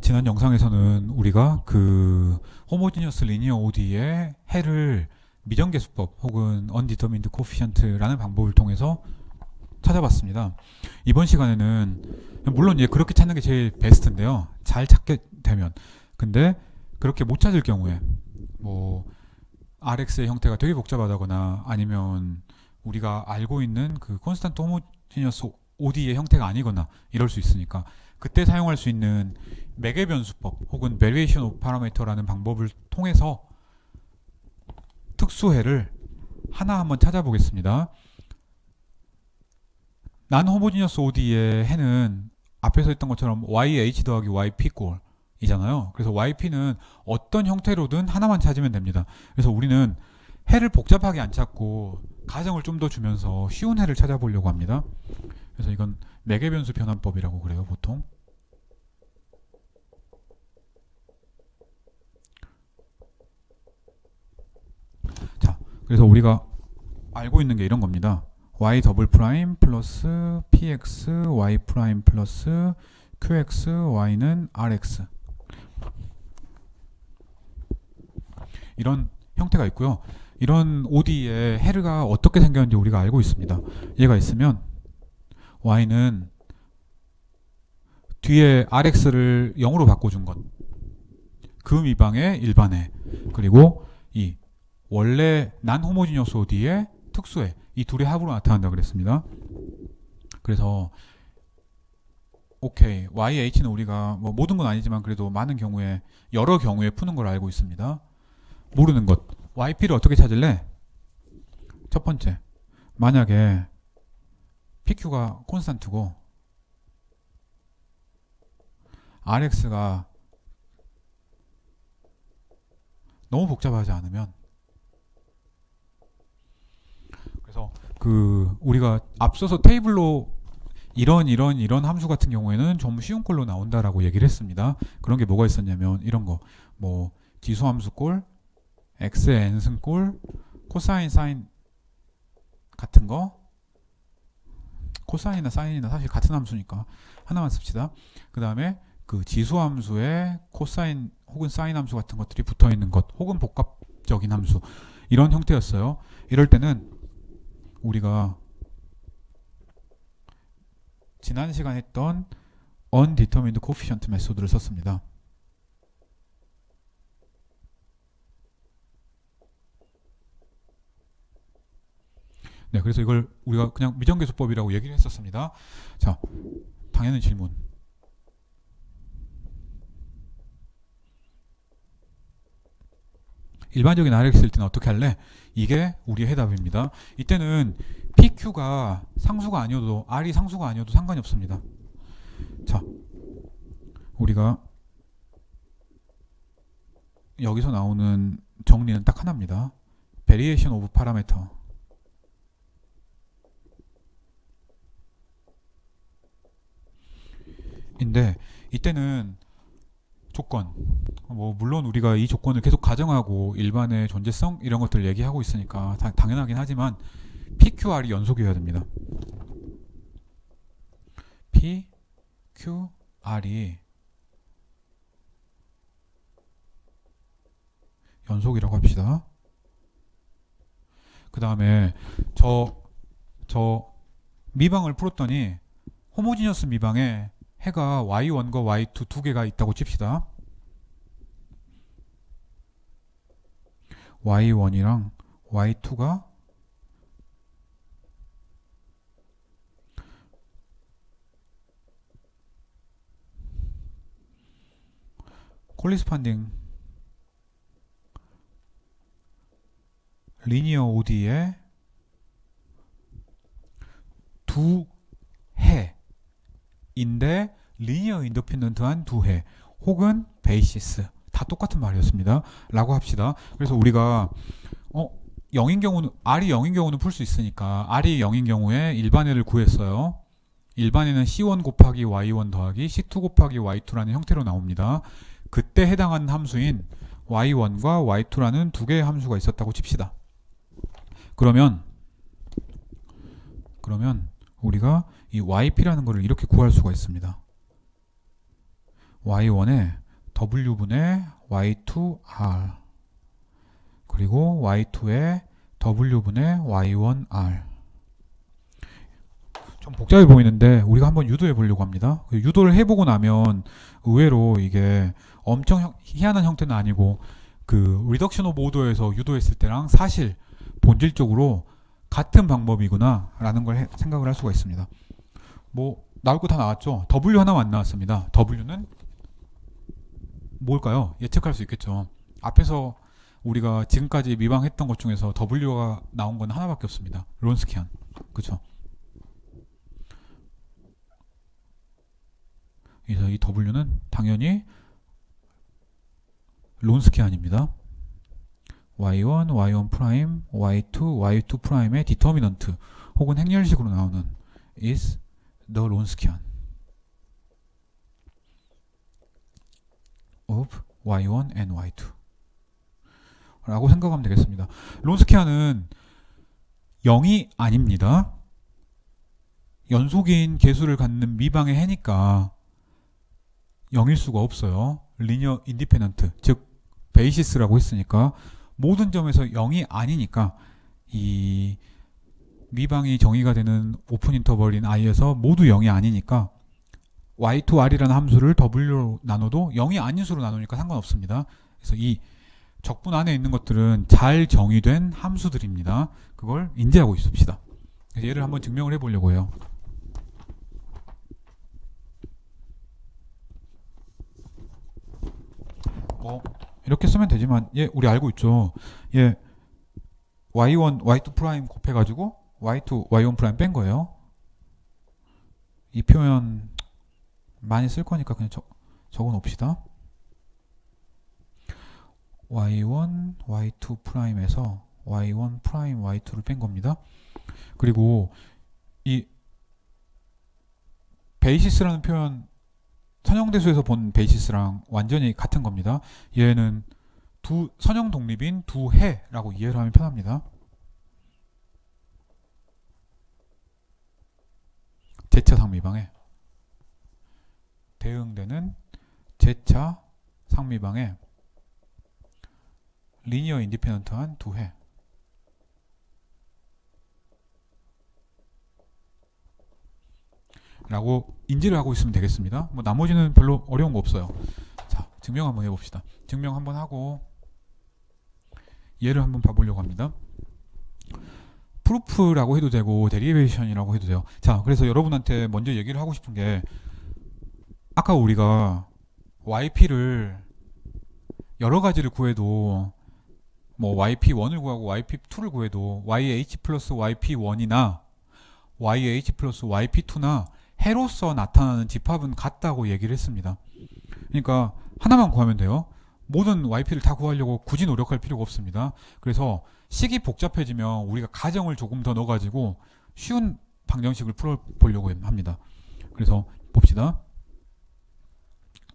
지난 영상에서는 우리가 그 호모지니어스 리니어 ODE의 해를 미정계수법 혹은 undetermined coefficient라는 방법을 통해서 찾아봤습니다. 이번 시간에는 물론 그렇게 찾는 게 제일 베스트인데요. 잘 찾게 되면. 근데 그렇게 못 찾을 경우에 뭐 RX의 형태가 되게 복잡하다거나 아니면 우리가 알고 있는 그 콘스탄트 호모지니어스 ODE의 형태가 아니거나 이럴 수 있으니까 그때 사용할 수 있는 매개 변수법 혹은 Variation of Parameter라는 방법을 통해서 특수해를 하나 한번 찾아보겠습니다. 난 호모지니어스 ODE의 해는 앞에서 했던 것처럼 YH 더하기 YP 꼴이잖아요. 그래서 YP는 어떤 형태로든 하나만 찾으면 됩니다. 그래서 우리는 해를 복잡하게 안 찾고 가정을 좀 더 주면서 쉬운 해를 찾아보려고 합니다. 그래서 이건 매개변수 변환법이라고 그래요, 보통. 자, 그래서 우리가 알고 있는 게 이런 겁니다. y 더블 프라임 플러스 px y 프라임 플러스 qx y는 rx 이런 형태가 있고요. 이런 ODE의 해르가 어떻게 생겼는지 우리가 알고 있습니다. 얘가 있으면 y는 뒤에 rx를 0으로 바꿔준 것, 그 미방의 일반해, 그리고 이 원래 난 호모지니어스 ODE의 특수해, 이 둘의 합으로 나타난다 그랬습니다. 그래서 오케이, YH는 우리가 뭐 모든 건 아니지만 그래도 많은 경우에 여러 경우에 푸는 걸 알고 있습니다. 모르는 것, YP를 어떻게 찾을래? 첫 번째, 만약에 PQ가 콘스탄트고 RX가 너무 복잡하지 않으면, 그래서 그 우리가 앞서서 테이블로 이런 함수 같은 경우에는 좀 쉬운 꼴로 나온다라고 얘기를 했습니다. 그런 게 뭐가 있었냐면 이런 거, 뭐 지수함수 꼴, x의 n승 꼴, 코사인 사인 같은 거, 코사인이나 사인이나 사실 같은 함수니까 하나만 씁시다. 그 다음에 그 지수함수에 코사인 혹은 사인 함수 같은 것들이 붙어 있는 것, 혹은 복합적인 함수, 이런 형태였어요. 이럴 때는 우리가 지난 시간에 했던 undetermined coefficient 메소드를 썼습니다. 네, 그래서 이걸 우리가 그냥 미정계수법이라고 얘기를 했었습니다. 자, 당연한 질문. 일반적인 RX일 때는 어떻게 할래? 이게 우리의 해답입니다. 이때는 PQ가 상수가 아니어도, R이 상수가 아니어도 상관이 없습니다. 자, 우리가 여기서 나오는 정리는 딱 하나입니다. Variation of Parameter. 인데 이때는 조건, 뭐 물론 우리가 이 조건을 계속 가정하고 일반의 존재성 이런 것들을 얘기하고 있으니까 당연하긴 하지만 PQR이 연속이어야 됩니다. PQR이 연속이라고 합시다. 그 다음에 저 미방을 풀었더니 호모지니어스 미방에 해가 y1과 y2 두 개가 있다고 칩시다. y1이랑 y2가 콜리스판딩 리니어 ODE의 두 해인데 리니어 인디펜던트한 두 해 혹은 베이시스, 다 똑같은 말이었습니다 라고 합시다. 그래서 우리가 0인 경우는, R이 0인 경우는 풀 수 있으니까 R이 0인 경우에 일반해를 구했어요. 일반해는 C1 곱하기 Y1 더하기 C2 곱하기 Y2라는 형태로 나옵니다. 그때 해당하는 함수인 Y1과 Y2라는 두 개의 함수가 있었다고 칩시다. 그러면 우리가 이 YP라는 거를 이렇게 구할 수가 있습니다. Y1에 w분의 y2r 그리고 y2의 w분의 y1r. 좀 복잡해 보이는데 우리가 한번 유도해 보려고 합니다. 유도를 해보고 나면 의외로 이게 엄청 희한한 형태는 아니고 그 리덕션 오브 오더에서 유도했을 때랑 사실 본질적으로 같은 방법이구나 라는 걸 생각을 할 수가 있습니다. 뭐 나올 거 다 나왔죠. W 하나만 안 나왔습니다. W는 뭘까요? 예측할 수 있겠죠. 앞에서 우리가 지금까지 미방했던 것 중에서 W가 나온 건 하나밖에 없습니다. 론스키안. 그렇죠? 그래서 이 W는 당연히 론스키안입니다. y1, y1 프라임, y2, y2 프라임의 디터미넌트 혹은 행렬식으로 나오는 is the 론스키안 of y1 and y2 라고 생각하면 되겠습니다. 론스키안은 0이 아닙니다. 연속인 개수를 갖는 미방의 해니까 0일 수가 없어요. 리니어 인디펜던트, 즉 베이시스라고 했으니까 모든 점에서 0이 아니니까 이 미방이 정의가 되는 오픈 인터벌인 i에서 모두 0이 아니니까 y2r이라는 함수를 w로 나눠도 0이 아닌 수로 나누니까 상관없습니다. 그래서 이 적분 안에 있는 것들은 잘 정의된 함수들입니다. 그걸 인지하고 있읍시다. 그래서 얘를 한번 증명을 해보려고 해요. 이렇게 쓰면 되지만 얘 우리 알고 있죠. 얘 y1, y2 프라임 곱해가지고 y2, y1 프라임 뺀 거예요. 이 표현 많이 쓸 거니까 그냥 적어 놓읍시다. y1, y2 프라임에서 y1 프라임 y2를 뺀 겁니다. 그리고 이 베이시스라는 표현 선형대수에서 본 베이시스랑 완전히 같은 겁니다. 얘는 두 선형 독립인 두 해라고 이해를 하면 편합니다. 제차 상미방에 대응되는 제차 상미방에 리니어 인디펜던트한 두 해. 라고 인지를 하고 있으면 되겠습니다. 뭐 나머지는 별로 어려운 거 없어요. 자, 증명 한번 해봅시다. 증명 한번 하고 얘를 한번 봐보려고 합니다. 프루프라고 해도 되고 데리베이션이라고 해도 돼요. 자, 그래서 여러분한테 먼저 얘기를 하고 싶은 게 아까 우리가 yp를 여러 가지를 구해도 뭐 yp1을 구하고 yp2를 구해도 yh 플러스 yp1이나 yh 플러스 yp2나 해로서 나타나는 집합은 같다고 얘기를 했습니다. 그러니까 하나만 구하면 돼요. 모든 yp를 다 구하려고 굳이 노력할 필요가 없습니다. 그래서 식이 복잡해지면 우리가 가정을 조금 더 넣어가지고 쉬운 방정식을 풀어보려고 합니다. 그래서 봅시다.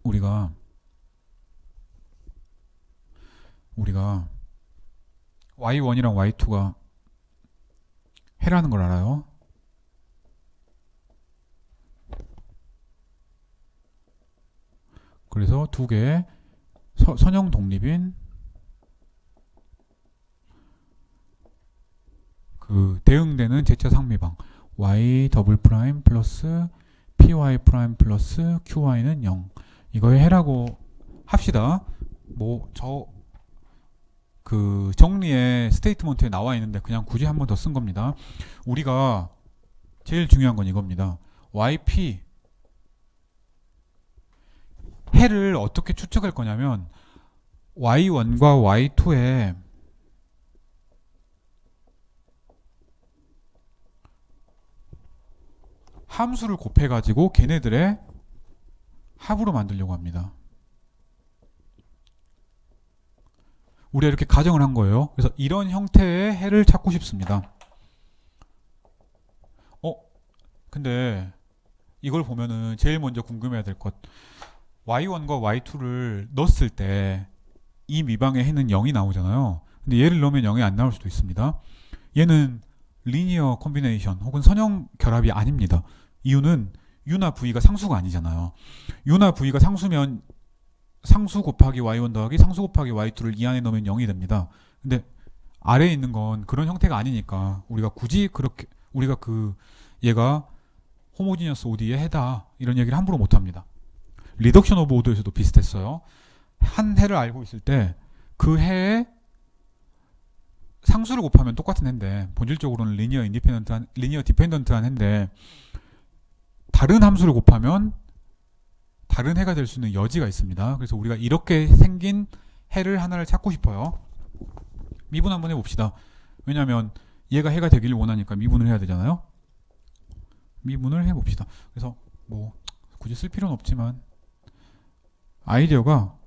우리가 y1이랑 y2가 해라는 걸 알아요. 그래서 두 개의 선형 독립인 그 대응되는 제차 상미방 y 더블 프라임 플러스 py 프라임 플러스 qy는 0 이거의 해라고 합시다. 뭐 그 정리의 스테이트먼트에 나와 있는데 그냥 굳이 한 번 더 쓴 겁니다. 우리가 제일 중요한 건 이겁니다. yp 해를 어떻게 추측할 거냐면 y1과 y2의 함수를 곱해가지고 걔네들의 합으로 만들려고 합니다. 우리가 이렇게 가정을 한 거예요. 그래서 이런 형태의 해를 찾고 싶습니다. 근데 이걸 보면은 제일 먼저 궁금해야 될 것 y1과 y2를 넣었을 때 이 미방의 해는 0이 나오잖아요. 근데 얘를 넣으면 0이 안 나올 수도 있습니다. 얘는 리니어 콤비네이션 혹은 선형 결합이 아닙니다. 이유는 u나 v가 상수가 아니잖아요. u나 v가 상수면 상수 곱하기 y1 더하기 상수 곱하기 y2를 이 안에 넣으면 0이 됩니다. 근데 아래에 있는 건 그런 형태가 아니니까 우리가 굳이 그렇게 우리가 얘가 호모지니어스 OD의 해다 이런 얘기를 함부로 못합니다. 리덕션 오브 오더에서도 비슷했어요. 한 해를 알고 있을 때 그 해에 상수를 곱하면 똑같은 해인데 본질적으로는 리니어 디펜던트한 해인데 다른 함수를 곱하면 다른 해가 될 수 있는 여지가 있습니다. 그래서 우리가 이렇게 생긴 해를 하나를 찾고 싶어요. 미분 한번 해봅시다. 왜냐하면 얘가 해가 되기를 원하니까 미분을 해야 되잖아요. 미분을 해봅시다. 그래서 뭐 굳이 쓸 필요는 없지만 아이디어가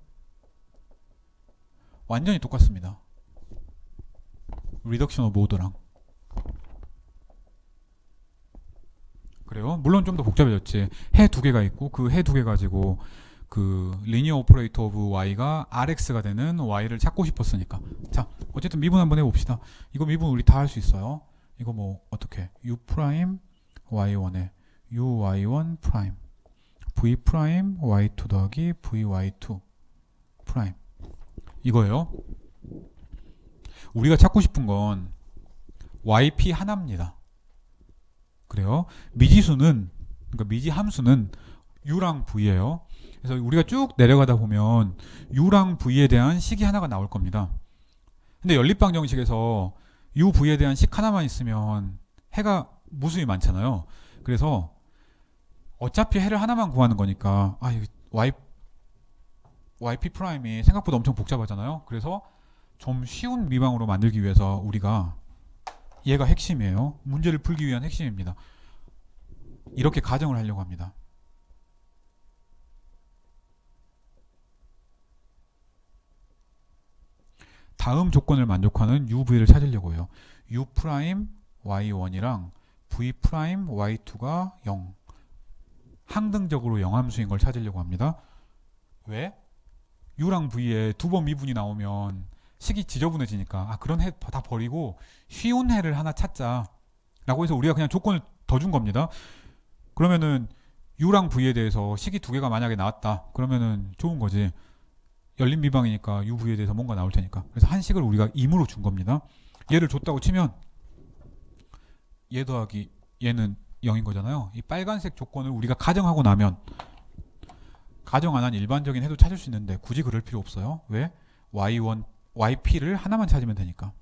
완전히 똑같습니다. 리덕션 오브 오더랑. 그래요. 물론 좀 더 복잡해졌지. 해 두 개가 있고 그 해 두 개 가지고 그 리니어 오퍼레이터 오브 y가 rx가 되는 y를 찾고 싶었으니까. 자, 어쨌든 미분 한번 해봅시다. 이거 미분 우리 다 할 수 있어요. 이거 뭐 어떻게 u 프라임 y1에 uy1 프라임 v 프라임 y2 더하기 vy2 프라임 이거예요. 우리가 찾고 싶은 건 yp 하나입니다. 그래요. 미지수는 그러니까 미지 함수는 u랑 v예요. 그래서 우리가 쭉 내려가다 보면 u랑 v에 대한 식이 하나가 나올 겁니다. 근데 연립방정식에서 u, v에 대한 식 하나만 있으면 해가 무수히 많잖아요. 그래서 어차피 해를 하나만 구하는 거니까 yp 프라임이 생각보다 엄청 복잡하잖아요. 그래서 좀 쉬운 미방으로 만들기 위해서 우리가 얘가 핵심이에요. 문제를 풀기 위한 핵심입니다. 이렇게 가정을 하려고 합니다. 다음 조건을 만족하는 UV를 찾으려고 해요. U 프라임 Y1이랑 V 프라임 Y2가 0. 항등적으로 영함수인 걸 찾으려고 합니다. 왜? U랑 V에 두 번 미분이 나오면 식이 지저분해지니까 그런 해 다 버리고 쉬운 해를 하나 찾자 라고 해서 우리가 그냥 조건을 더 준 겁니다. 그러면은 U랑 V에 대해서 식이 두 개가 만약에 나왔다 그러면은 좋은 거지. 열린 미방이니까 U, V에 대해서 뭔가 나올 테니까. 그래서 한 식을 우리가 임으로 준 겁니다. 얘를 줬다고 치면 얘 더하기 얘는 0인 거잖아요. 이 빨간색 조건을 우리가 가정하고 나면 가정 안 한 일반적인 해도 찾을 수 있는데 굳이 그럴 필요 없어요. 왜? y1, yp를 하나만 찾으면 되니까.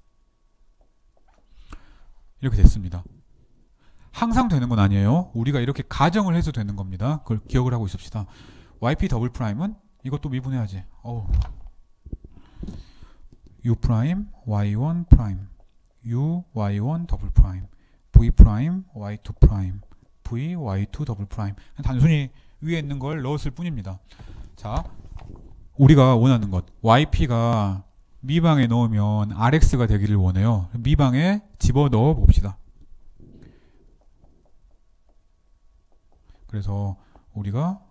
이렇게 됐습니다. 항상 되는 건 아니에요. 우리가 이렇게 가정을 해서 되는 겁니다. 그걸 기억을 하고 있읍시다. yp 더블 프라임은 이것도 미분해야지. u 프라임 y1 프라임 u y1 더블 프라임 v 프라임 y2 프라임 v y2 더블 프라임. 단순히 위에 있는 걸 넣었을 뿐입니다. 자, 우리가 원하는 것 yp가 미방에 넣으면 rx가 되기를 원해요. 미방에 집어넣어 봅시다. 그래서 우리가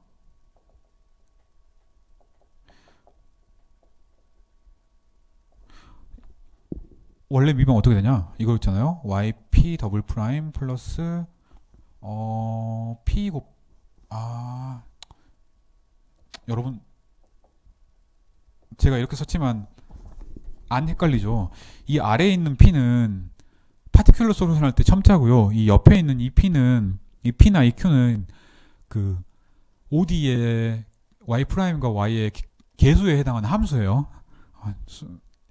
원래 미방 어떻게 되냐? 이거 있잖아요. yp 더블 프라임 플러스 p 곱 여러분 제가 이렇게 썼지만 안 헷갈리죠? 이 아래에 있는 p는 파티큘러 솔루션 할 때 첨자고요. 이 옆에 있는 이 p는 이 p나 이 q는 그 OD의 y 프라임과 y의 개수에 해당하는 함수예요.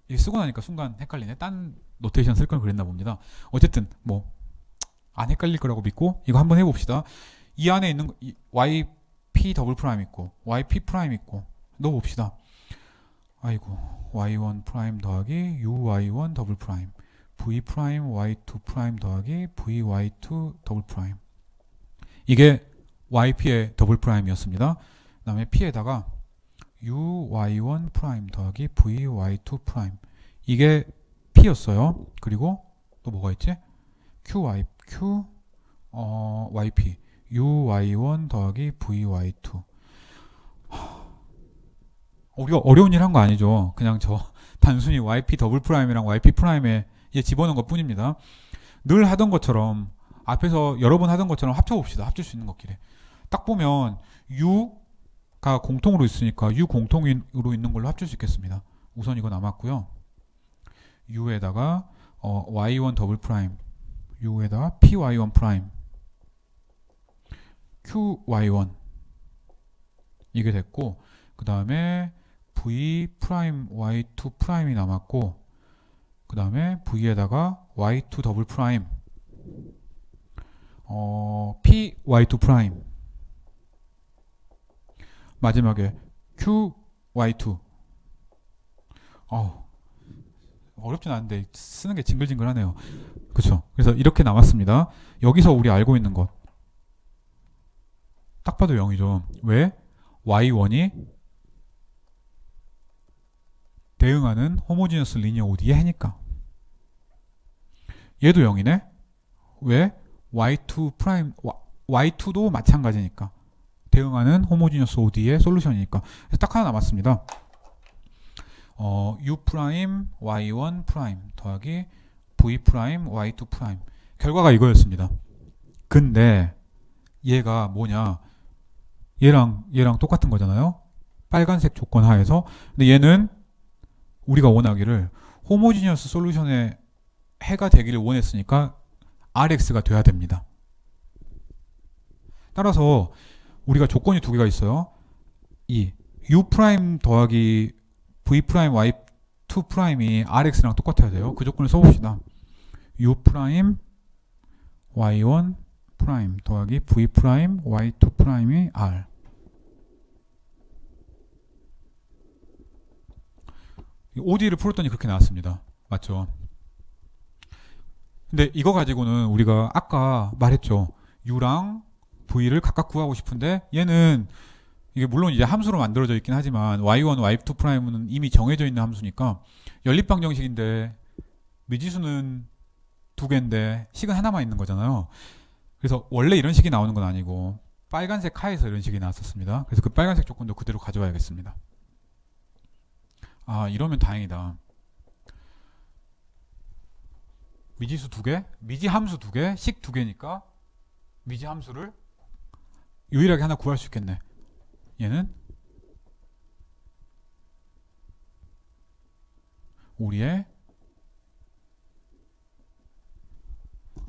이게 쓰고 나니까 순간 헷갈리네. 딴 노테이션 쓸 걸 그랬나 봅니다. 어쨌든 뭐 안 헷갈릴 거라고 믿고 이거 한번 해봅시다. 이 안에 있는 yp 더블 프라임 있고 yp 프라임 있고 넣어봅시다. y1 프라임 더하기 uy1 더블 프라임 v 프라임 y2 프라임 더하기 vy2 더블 프라임. 이게 yp의 더블 프라임이었습니다. 그 다음에 p에다가 uy1 프라임 더하기 vy2 프라임. 이게 p였어요. 그리고 또 뭐가 있지? yp uy1 더하기 vy2. 우리가 어려운 일 한 거 아니죠. 그냥 단순히 yp 더블 프라임이랑 yp 프라임에 집어넣은 것 뿐입니다. 늘 하던 것처럼 앞에서 여러 번 하던 것처럼 합쳐봅시다. 합칠 수 있는 것끼리. 딱 보면 u 공통으로 있으니까 u 공통으로 있는 걸로 합칠 수 있겠습니다. 우선 이거 남았고요. u에다가 y1 더블 프라임, u에다가 py1 프라임, qy1 이게 됐고, 그 다음에 v 프라임 y2 프라임이 남았고, 그 다음에 v에다가 y2 더블 프라임, py2 프라임, 마지막에 qy2. 어렵진 않은데 쓰는 게 징글징글하네요. 그쵸? 그래서 이렇게 남았습니다. 여기서 우리 알고 있는 것 딱 봐도 0이죠. 왜? y1이 대응하는 호모지니어스 리니어 OD의 해니까. 얘도 0이네. 왜? y2 프라임, y2도 마찬가지니까. 대응하는 호모지니어스 OD의 솔루션이니까. 그래서 딱 하나 남았습니다. u 프라임 y1 프라임 더하기 v 프라임 y2 프라임. 결과가 이거였습니다. 근데 얘가 뭐냐? 얘랑 똑같은 거잖아요. 빨간색 조건 하에서. 근데 얘는 우리가 원하기를 호모지니어스 솔루션의 해가 되기를 원했으니까 RX가 돼야 됩니다. 따라서 우리가 조건이 두 개가 있어요. 이 U 프라임 더하기 V 프라임 Y2 프라임이 RX랑 똑같아야 돼요. 그 조건을 써봅시다. U 프라임 Y1 프라임 더하기 V 프라임 Y2 프라임이 R. OD를 풀었더니 그렇게 나왔습니다. 맞죠? 근데 이거 가지고는 우리가 아까 말했죠. U랑 V를 각각 구하고 싶은데 얘는 이게 물론 이제 함수로 만들어져 있긴 하지만 y1, y2 프라임은 이미 정해져 있는 함수니까 연립 방정식인데 미지수는 두 개인데 식은 하나만 있는 거잖아요. 그래서 원래 이런 식이 나오는 건 아니고 빨간색 하에서 이런 식이 나왔었습니다. 그래서 그 빨간색 조건도 그대로 가져와야겠습니다. 이러면 다행이다. 미지수 두 개, 미지 함수 두 개, 식 두 개니까 미지 함수를 유일하게 하나 구할 수 있겠네. 얘는 우리의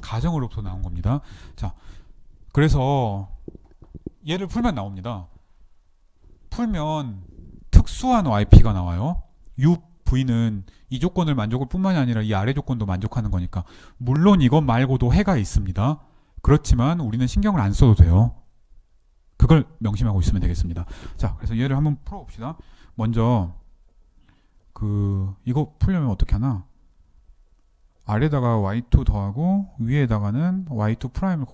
가정으로부터 나온 겁니다. 자, 그래서 얘를 풀면 나옵니다. 풀면 특수한 YP가 나와요. UV는 이 조건을 만족할 뿐만이 아니라 이 아래 조건도 만족하는 거니까. 물론 이것 말고도 해가 있습니다. 그렇지만 우리는 신경을 안 써도 돼요. 그걸 명심하고 있으면 되겠습니다. 자, 그래서 얘를 한번 풀어봅시다. 먼저 이거 풀려면 어떻게 하나? 아래다가 y2 더하고 위에다가는 y2 프라임을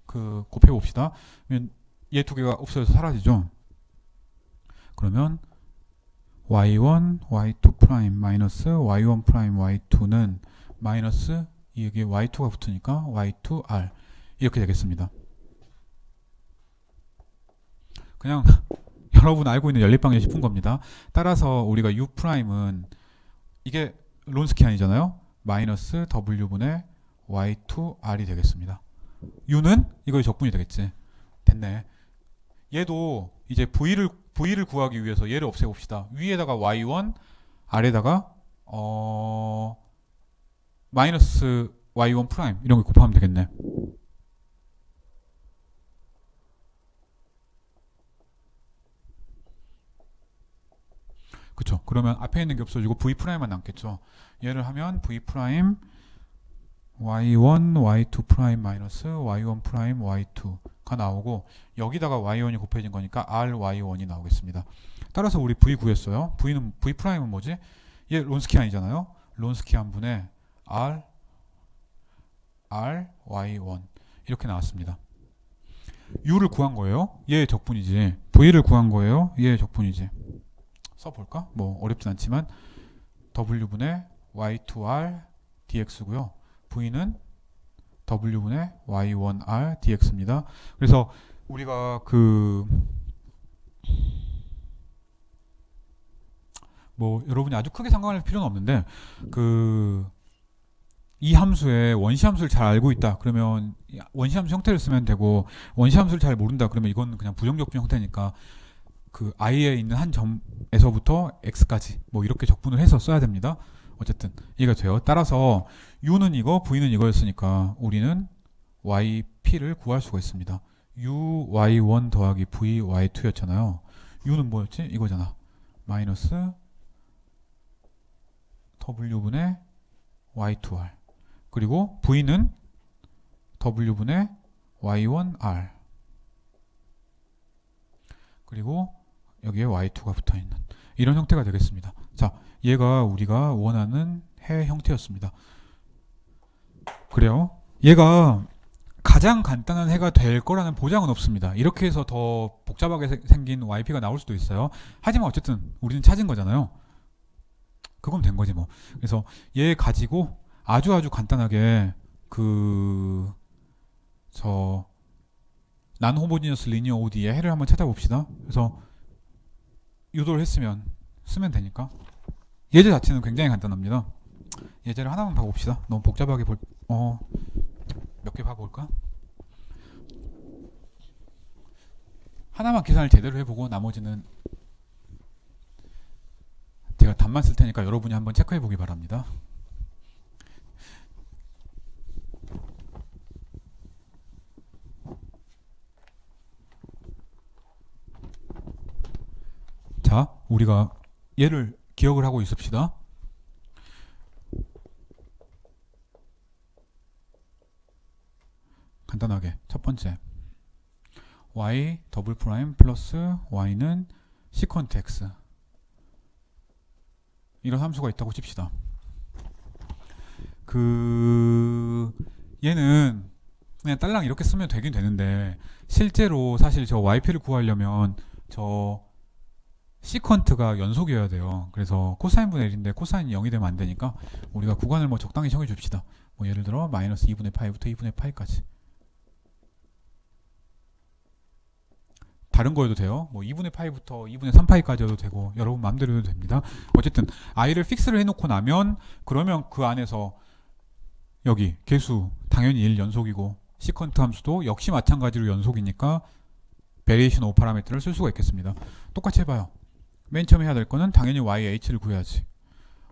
곱해봅시다. 얘 두 개가 없어져서 사라지죠. 그러면 y1, y2 프라임 마이너스 y1 프라임 y2는 마이너스 여기에 y2가 붙으니까 y2r 이렇게 되겠습니다. 그냥 여러분 알고 있는 연립방정식 푼 겁니다. 따라서 우리가 u 프라임은 이게 론스키안이잖아요. 마이너스 w분의 y2r이 되겠습니다. u는 이거의 적분이 되겠지. 됐네. 얘도 이제 v를 구하기 위해서 얘를 없애봅시다. 위에다가 y1, 아래다가 마이너스 y1 프라임 이런 거 곱하면 되겠네. 그쵸? 그러면 앞에 있는 게 없어지고 v 프라임만 남겠죠. 얘를 하면 v 프라임 y1, y2 프라임 마이너스 y1 프라임 y2가 나오고 여기다가 y1이 곱해진 거니까 ry1이 나오겠습니다. 따라서 우리 v 구했어요. v 프라임은 뭐지? 얘 론스키안이잖아요. 론스키안 분의 ry1 이렇게 나왔습니다. u를 구한 거예요. 얘의 적분이지. v를 구한 거예요. 얘의 적분이지. 써볼까? 뭐 어렵진 않지만 w분의 y2r dx고요. v는 w분의 y1r dx입니다. 그래서 우리가 뭐 여러분이 아주 크게 상관할 필요는 없는데 이 함수의 원시 함수를 잘 알고 있다. 그러면 원시 함수 형태를 쓰면 되고 원시 함수를 잘 모른다. 그러면 이건 그냥 부정적분 형태니까 그 i에 있는 한 점에서부터 x까지 뭐 이렇게 적분을 해서 써야 됩니다. 어쨌든 이해가 돼요. 따라서 u는 이거, v는 이거였으니까 우리는 yp를 구할 수가 있습니다. u y1 더하기 v y2였잖아요. u는 뭐였지? 이거잖아. 마이너스 w분의 y2r. 그리고 v는 w분의 y1r. 그리고 여기에 y2가 붙어있는 이런 형태가 되겠습니다. 자, 얘가 우리가 원하는 해 형태였습니다. 그래요. 얘가 가장 간단한 해가 될 거라는 보장은 없습니다. 이렇게 해서 더 복잡하게 생긴 yp가 나올 수도 있어요. 하지만 어쨌든 우리는 찾은 거잖아요. 그건 된 거지 뭐. 그래서 얘 가지고 아주 간단하게 난 호모지니어스 리니어 OD의 해를 한번 찾아봅시다. 그래서 유도를 했으면 쓰면 되니까. 예제 자체는 굉장히 간단합니다. 예제를 하나만 봐봅시다. 너무 복잡하게 몇 개 봐볼까? 하나만 계산을 제대로 해보고 나머지는 제가 답만 쓸 테니까 여러분이 한번 체크해 보기 바랍니다. 자, 우리가 얘를 기억을 하고 있읍시다. 간단하게 첫 번째 y 더블 프라임 플러스 y는 시컨트 x 이런 함수가 있다고 칩시다. 얘는 그냥 딸랑 이렇게 쓰면 되긴 되는데 실제로 사실 저 yp를 구하려면 저 시컨트가 연속이어야 돼요. 그래서 코사인분의 1인데 코사인이 0이 되면 안 되니까 우리가 구간을 뭐 적당히 정해 줍시다. 뭐 예를 들어 마이너스 2분의 파이부터 2분의 파이까지. 다른 거여도 돼요. 뭐 2분의 파이부터 2분의 3파이까지 해도 되고 여러분 마음대로 해도 됩니다. 어쨌든 i를 픽스를 해놓고 나면 그러면 그 안에서 여기 개수 당연히 1 연속이고 시컨트 함수도 역시 마찬가지로 연속이니까 베리에이션 오브 파라미터를 쓸 수가 있겠습니다. 똑같이 해봐요. 맨 처음 해야 될 거는 당연히 yh를 구해야지.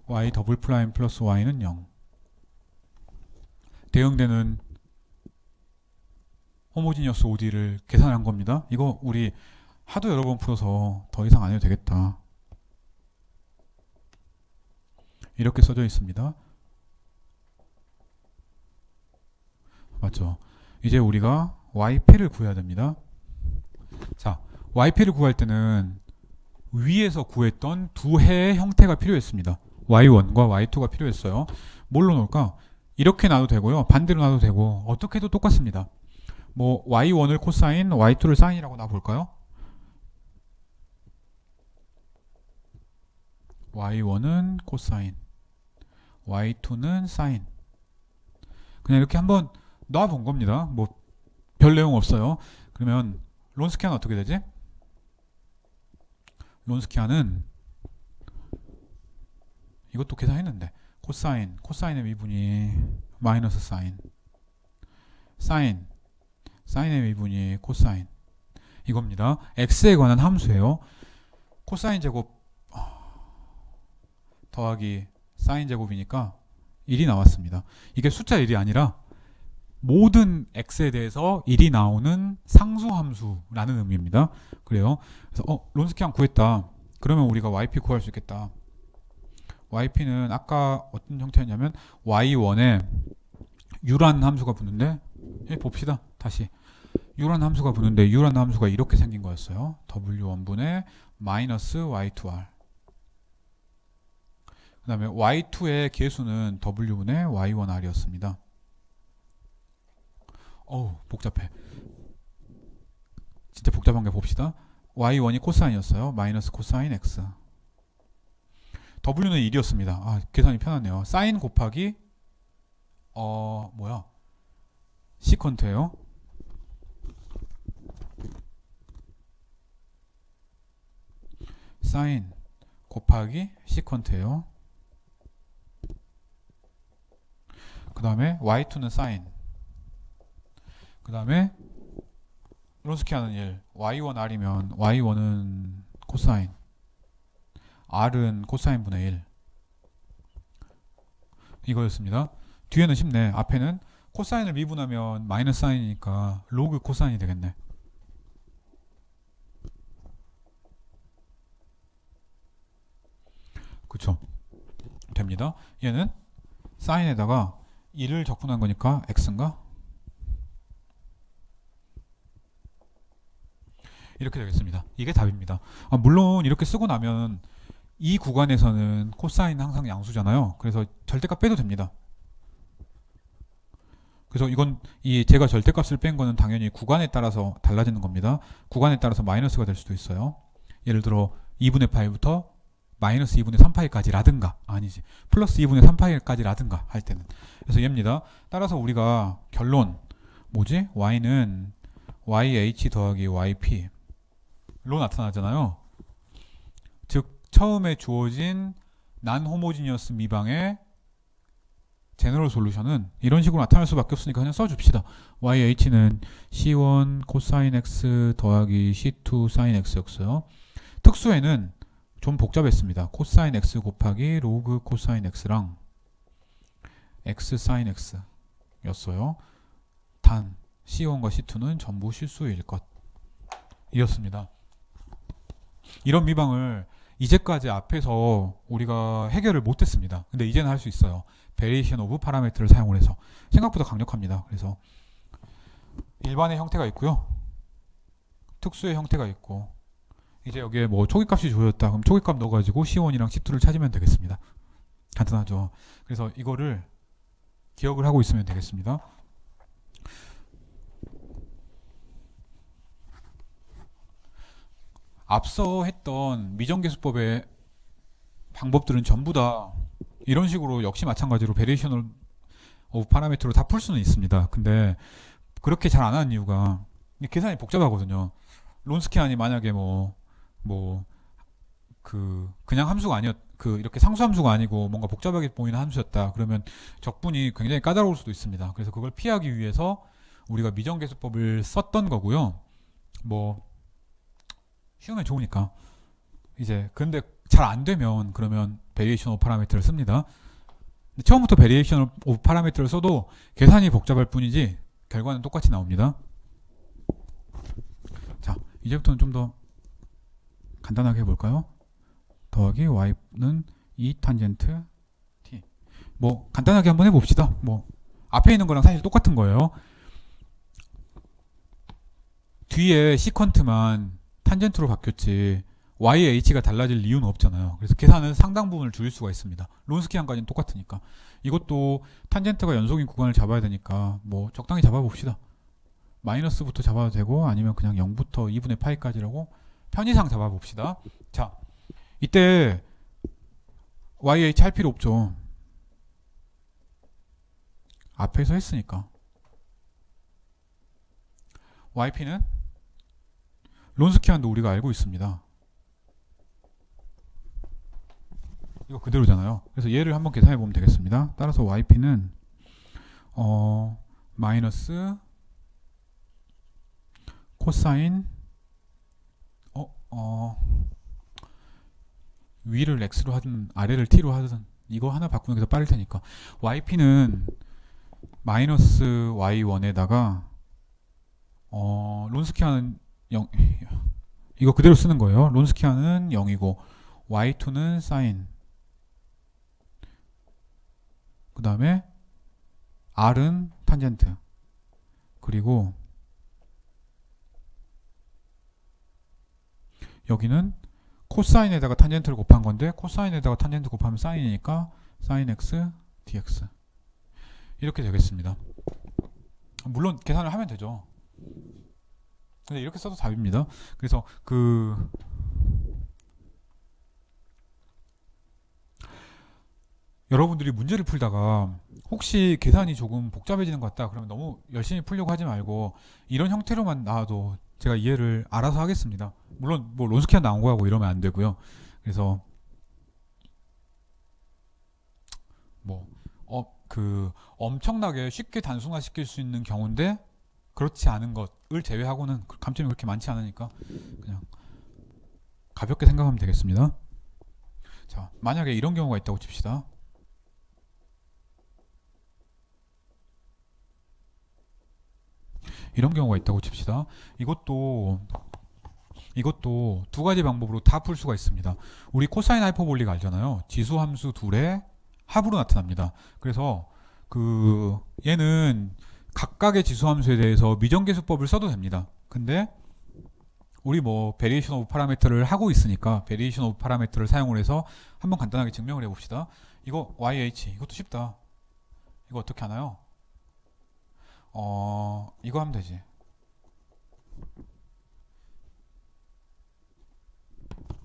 y 더블 프라임 플러스 y는 0. 대응되는 호모지니어스 OD를 계산한 겁니다. 이거 우리 하도 여러 번 풀어서 더 이상 안 해도 되겠다. 이렇게 써져 있습니다. 맞죠? 이제 우리가 yp를 구해야 됩니다. 자, yp를 구할 때는 위에서 구했던 두 해의 형태가 필요했습니다. y1과 y2가 필요했어요. 뭘로 놓을까? 이렇게 놔도 되고요. 반대로 놔도 되고 어떻게 해도 똑같습니다. 뭐 y1을 코사인, y2를 사인이라고 놔볼까요? y1은 코사인, y2는 사인. 그냥 이렇게 한번 놔본 겁니다. 뭐 별 내용 없어요. 그러면 론스키아는 어떻게 되지? 론스키아는 이것도 계산했는데 코사인의 미분이 마이너스 사인의 미분이 코사인 이겁니다. x에 관한 함수예요. 코사인 제곱 더하기 사인 제곱이니까 1이 나왔습니다. 이게 숫자 1이 아니라 모든 x에 대해서 1이 나오는 상수함수라는 의미입니다. 그래요. 그래서 론스키안 구했다. 그러면 우리가 yp 구할 수 있겠다. yp는 아까 어떤 형태였냐면 y1에 u라는 함수가 붙는데 봅시다. 다시 u라는 함수가 붙는데 u라는 함수가 이렇게 생긴 거였어요. w1분의 마이너스 y2r. 그 다음에 y2의 개수는 w분의 y1r이었습니다. 어우 복잡해. 진짜 복잡한 게 봅시다. y1이 코사인이었어요. 마이너스 코사인 x. w는 1이었습니다. 아, 계산이 편하네요. 사인 곱하기 시컨트예요. 사인 곱하기 시컨트예요. 그 다음에 y2는 사인. 그 다음에 론스키아는 1, y1r이면 y1은 코사인, R은 코사인 분의 1 이거였습니다. 뒤에는 쉽네. 앞에는 코사인을 미분하면 마이너스 사인이니까 로그 코사인이 되겠네. 그쵸? 됩니다. 얘는 사인에다가 1을 적분한 거니까 x인가? 이렇게 되겠습니다. 이게 답입니다. 물론 이렇게 쓰고 나면 이 구간에서는 코사인은 항상 양수잖아요. 그래서 절대값 빼도 됩니다. 그래서 이건 제가 절대값을 뺀 거는 당연히 구간에 따라서 달라지는 겁니다. 구간에 따라서 마이너스가 될 수도 있어요. 예를 들어 2분의 파이부터 마이너스 2분의 3파이까지 라든가, 아니지, 플러스 2분의 3파이까지 라든가 할 때는. 그래서 얘입니다. 따라서 우리가 결론 뭐지? y는 yh 더하기 yp로 나타나잖아요. 즉 처음에 주어진 난 호모지니어스 미방의 제너럴 솔루션은 이런 식으로 나타날 수밖에 없으니까 그냥 써줍시다. yh는 c1 코사인 x 더하기 c2 사인 x였어요. 특수에는 좀 복잡했습니다. 코사인 x 곱하기 로그 코사인 x랑 x 사인 x 였어요. 단 c1과 c2는 전부 실수일 것 이었습니다. 이런 미방을 이제까지 앞에서 우리가 해결을 못했습니다. 근데 이제는 할 수 있어요. 베리에이션 오브 파라미터를 사용을 해서. 생각보다 강력합니다. 그래서 일반의 형태가 있고요, 특수의 형태가 있고, 이제 여기에 뭐 초기값이 주어졌다 그럼 초기값 넣어가지고 C1이랑 C2를 찾으면 되겠습니다. 간단하죠. 그래서 이거를 기억을 하고 있으면 되겠습니다. 앞서 했던 미정계수법의 방법들은 전부 다 이런 식으로 역시 마찬가지로 베리에이션을 오브 파라미터로 다 풀 수는 있습니다. 근데 그렇게 잘 안 하는 이유가 계산이 복잡하거든요. 론스키안이 만약에 그냥 함수가 이렇게 상수함수가 아니고 뭔가 복잡하게 보이는 함수였다. 그러면 적분이 굉장히 까다로울 수도 있습니다. 그래서 그걸 피하기 위해서 우리가 미정계수법을 썼던 거고요. 쉬우면 좋으니까. 이제 근데 잘 안 되면 그러면 베리에이션 오브 파라미터를 씁니다. 근데 처음부터 베리에이션 오브 파라미터를 써도 계산이 복잡할 뿐이지 결과는 똑같이 나옵니다. 자, 이제부터는 좀 더 간단하게 해볼까요? 더하기 y는 2 탄젠트 t. 간단하게 한번 해봅시다. 앞에 있는 거랑 사실 똑같은 거예요. 뒤에 시퀀트만 탄젠트로 바뀌었지 y의 h가 달라질 이유는 없잖아요. 그래서 계산은 상당 부분을 줄일 수가 있습니다. 론스키안까지는 똑같으니까. 이것도 탄젠트가 연속인 구간을 잡아야 되니까 적당히 잡아봅시다. 마이너스부터 잡아도 되고 아니면 그냥 0부터 2분의 파이까지라고 편의상 잡아봅시다. 자, 이때 YH 할 필요 없죠. 앞에서 했으니까. YP는 론스키안도 우리가 알고 있습니다. 이거 그대로잖아요. 그래서 얘를 한번 계산해 보면 되겠습니다. 따라서 YP는 마이너스 코사인 위를 x로 하든 아래를 t로 하든 이거 하나 바꾸는 게 더 빠를 테니까 yp는 마이너스 y1에다가 론스키안은 0 이거 그대로 쓰는 거예요. 론스키안은 0이고 y2는 사인, 그 다음에 r은 탄젠트, 그리고 여기는 코사인에다가 탄젠트를 곱한 건데 코사인에다가 탄젠트 곱하면 사인이니까 사인 x dx 이렇게 되겠습니다. 물론 계산을 하면 되죠. 근데 이렇게 써도 답입니다. 그래서 여러분들이 문제를 풀다가 혹시 계산이 조금 복잡해지는 것 같다 그러면 너무 열심히 풀려고 하지 말고 이런 형태로만 나와도 제가 이해를 알아서 하겠습니다. 물론 론스키안 나온 거하고 이러면 안 되고요. 그래서 엄청나게 쉽게 단순화 시킬 수 있는 경우인데 그렇지 않은 것을 제외하고는 감점이 그렇게 많지 않으니까 그냥 가볍게 생각하면 되겠습니다. 자, 만약에 이런 경우가 있다고 칩시다. 이런 경우가 있다고 칩시다. 이것도 두 가지 방법으로 다 풀 수가 있습니다. 우리 코사인 하이퍼볼릭 알잖아요. 지수함수 둘의 합으로 나타납니다. 그래서 얘는 각각의 지수함수에 대해서 미정계수법을 써도 됩니다. 근데 우리 베리에이션 오브 파라미터를 하고 있으니까 베리에이션 오브 파라미터를 사용을 해서 한번 간단하게 증명을 해봅시다. 이거 YH 이것도 쉽다. 이거 어떻게 하나요? 이거 하면 되지.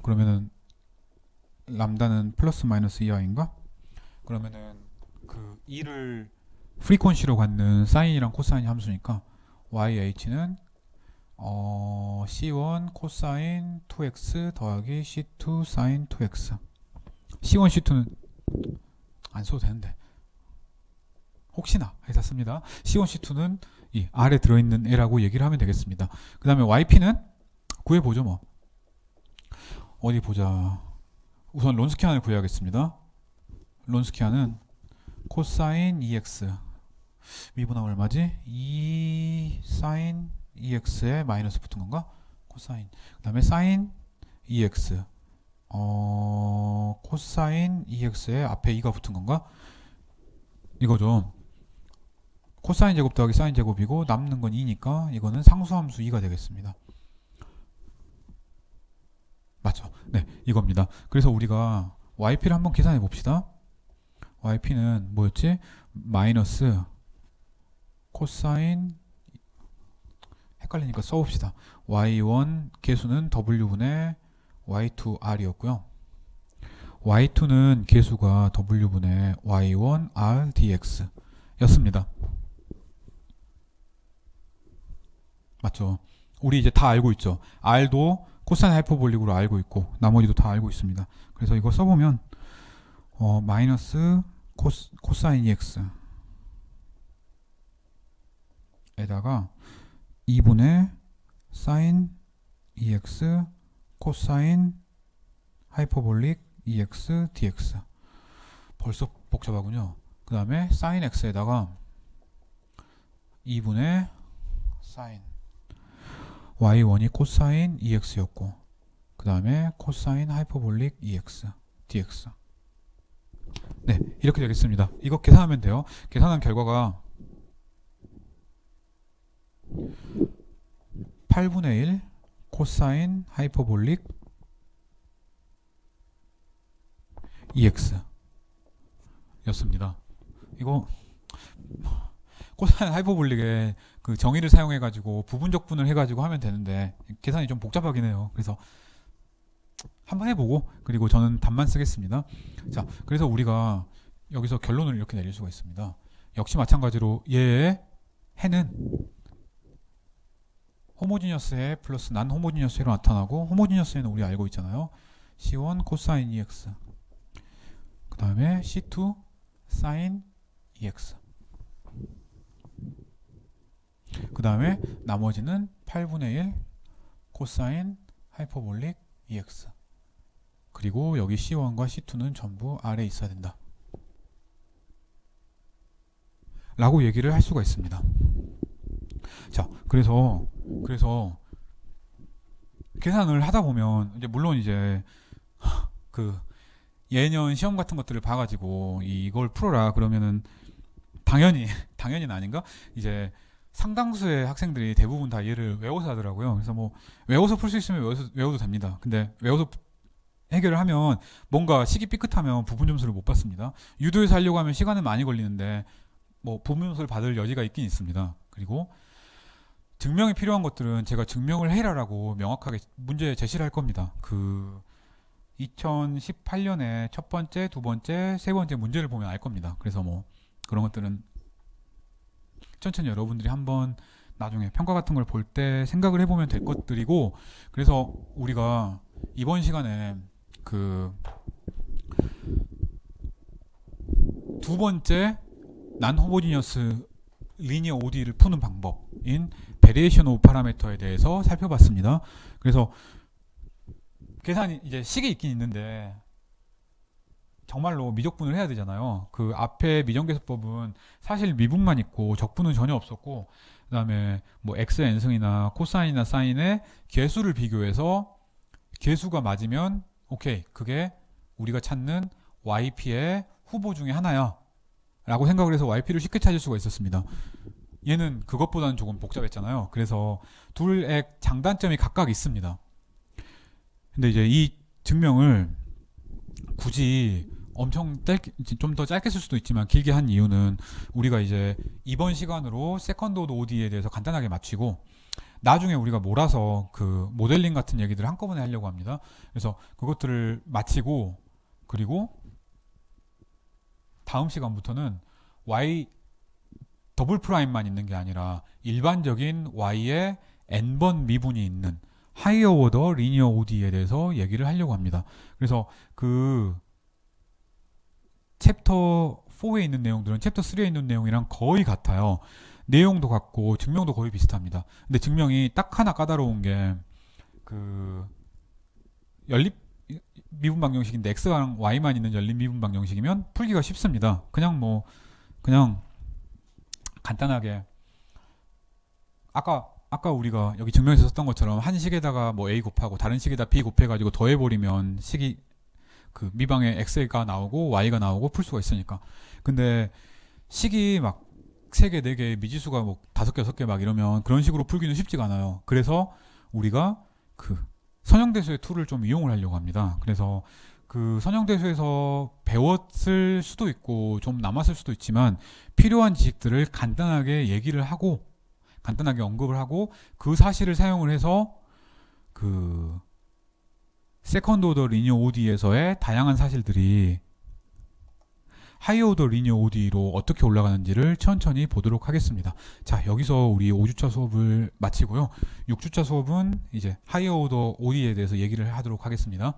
그러면은 람다는 플러스 마이너스 2i인가? 그러면은 그 2를 프리퀀시로 갖는 사인이랑 코사인 함수니까 YH는 C1 코사인 2x 더하기 C2 사인 2x. C1, C2는 안 써도 되는데 혹시나 해서 씁니다. C1, C2는 이 R에 들어있는 애라고 얘기를 하면 되겠습니다. 그 다음에 YP는 구해보죠 뭐. 어디 보자. 우선 론스키안을 구해야겠습니다. 론스키안은 코사인 2x 미분하면 얼마지? 2 사인 2x에 마이너스 붙은 건가? 코사인. 그 다음에 사인 2x 코사인 2x에 앞에 2가 붙은 건가? 이거죠. 코사인 제곱 더하기 사인 제곱이고 남는 건 2니까 이거는 상수함수 2가 되겠습니다. 맞죠? 네, 이겁니다. 그래서 우리가 yp를 한번 계산해 봅시다. yp는 뭐였지? 마이너스 코사인 헷갈리니까 써봅시다. y1 계수는 w분의 y2r이었고요. y2는 계수가 w분의 y1r dx 였습니다. 맞죠? 우리 이제 다 알고 있죠? r도 코사인 하이퍼볼릭으로 알고 있고 나머지도 다 알고 있습니다. 그래서 이거 써보면 마이너스 코사인 2x 에다가 2분의 사인 2x 코사인 하이퍼볼릭 2x dx. 벌써 복잡하군요. 그 다음에 사인 x에다가 2분의 사인 y1이 코사인 2x였고 그 다음에 코사인 하이퍼볼릭 2x dx. 네, 이렇게 되겠습니다. 이거 계산하면 돼요. 계산한 결과가 8분의 1 코사인 하이퍼볼릭 2x 였습니다. 이거 코사인 하이퍼볼릭의 그 정의를 사용해 가지고 부분적분을 해 가지고 하면 되는데 계산이 좀 복잡하긴 해요. 그래서 한번 해보고 그리고 저는 답만 쓰겠습니다. 자, 그래서 우리가 여기서 결론을 이렇게 내릴 수가 있습니다. 역시 마찬가지로 얘의 해는 호모지니어스해 플러스 난 호모지니어스해로 나타나고 호모지니어스해는 우리 알고 있잖아요. C1 코사인 2x 그 다음에 C2 사인 2x 그 다음에 나머지는 8분의 1 코사인 하이퍼볼릭 2x 그리고 여기 C1과 C2는 전부 R에 있어야 된다 라고 얘기를 할 수가 있습니다. 자, 그래서 계산을 하다 보면 이제 물론 이제 그 예년 시험 같은 것들을 봐가지고 이걸 풀어라 그러면은 당연히는 아닌가? 이제 상당수의 학생들이 대부분 다 얘를 외워서 하더라고요. 그래서 뭐 외워서 풀 수 있으면 외워도 됩니다. 근데 외워서 해결을 하면 뭔가 시기 삐끗하면 부분 점수를 못 받습니다. 유도해서 하려고 하면 시간은 많이 걸리는데 뭐 부분 점수를 받을 여지가 있긴 있습니다. 그리고 증명이 필요한 것들은 제가 증명을 해라라고 명확하게 문제 제시를 할 겁니다. 그 2018년에 첫 번째, 두 번째, 세 번째 문제를 보면 알 겁니다. 그래서 뭐 그런 것들은 천천히 여러분들이 한번 나중에 평가 같은 걸 볼 때 생각을 해보면 될 것들이고 그래서 우리가 이번 시간에 그 두 번째 난 호모지니어스 리니어 ODE를 푸는 방법인 베리에이션 오브 파라미터에 대해서 살펴봤습니다. 그래서 계산이 이제 식이 있긴 있는데 정말로 미적분을 해야 되잖아요. 그 앞에 미정계수법은 사실 미분만 있고 적분은 전혀 없었고, 그다음에 뭐 x n승이나 코사인이나 사인의 계수를 비교해서 계수가 맞으면 오케이, 그게 우리가 찾는 yp의 후보 중에 하나야 라고 생각을 해서 yp를 쉽게 찾을 수가 있었습니다. 얘는 그것보다는 조금 복잡했잖아요. 그래서 둘의 장단점이 각각 있습니다. 근데 이제 이 증명을 굳이 엄청 좀 더 짧게 쓸 수도 있지만 길게 한 이유는, 우리가 이제 이번 시간으로 세컨드 오더 ODE에 대해서 간단하게 마치고 나중에 우리가 몰아서 그 모델링 같은 얘기들을 한꺼번에 하려고 합니다. 그래서 그것들을 마치고, 그리고 다음 시간부터는 y 더블 프라임만 있는 게 아니라 일반적인 y의 n번 미분이 있는 하이어 오더 리니어 ODE에 대해서 얘기를 하려고 합니다. 그래서 그 챕터 4에 있는 내용들은 챕터 3에 있는 내용이랑 거의 같아요. 내용도 같고 증명도 거의 비슷합니다. 근데 증명이 딱 하나 까다로운 게, 그 연립 미분 방정식인데 x랑 y만 있는 연립 미분 방정식이면 풀기가 쉽습니다. 그냥 간단하게 아까 우리가 여기 증명에서 썼던 것처럼 한 식에다가 뭐 a 곱하고 다른 식에다 b 곱해가지고 더해버리면 식이 그 미방에 x가 나오고 y가 나오고 풀 수가 있으니까. 근데 식이 막 3개, 4개, 미지수가 뭐 5개, 6개 막 이러면 그런 식으로 풀기는 쉽지가 않아요. 그래서 우리가 그 선형대수의 툴을 좀 이용을 하려고 합니다. 그래서 그 선형대수에서 배웠을 수도 있고 좀 남았을 수도 있지만 필요한 지식들을 간단하게 얘기를 하고, 간단하게 언급을 하고, 그 사실을 사용을 해서 그 세컨드 오더 리니어 ODE에서의 다양한 사실들이 하이 오더 리니어 ODE로 어떻게 올라가는지를 천천히 보도록 하겠습니다. 자, 여기서 우리 5주차 수업을 마치고요. 6주차 수업은 이제 하이 오더 ODE에 대해서 얘기를 하도록 하겠습니다.